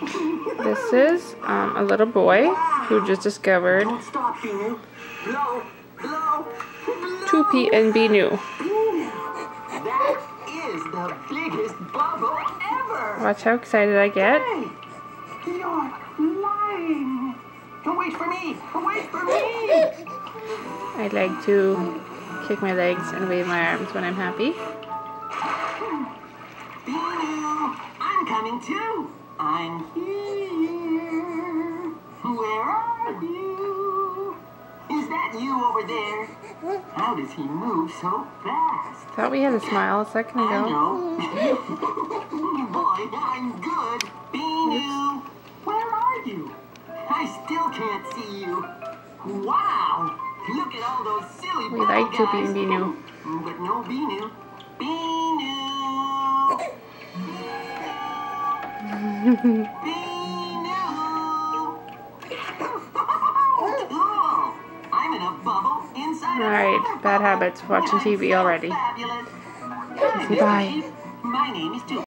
This is a little boy who just discovered Don't stop, Binu. Blow, blow, blow. 2PNB-New. That is the biggest bubble ever. Watch how excited I get. Hey, you're lying. Wait for me. Wait for me. I like to kick my legs and wave my arms when I'm happy. Binu, I'm coming too. I'm here. Where are you? Is that you over there? How does he move so fast? Thought we had a smile a second I ago. know. Boy, I'm good. Binu, where are you? I still can't see you. Wow! Look at all those silly We bubble like to guys. Binu. But no Binu. Binu! Binu! Cool! I'm in a bubble inside Alright, bad habits. Watching TV already. Fabulous. Say bye. My name is Tooth.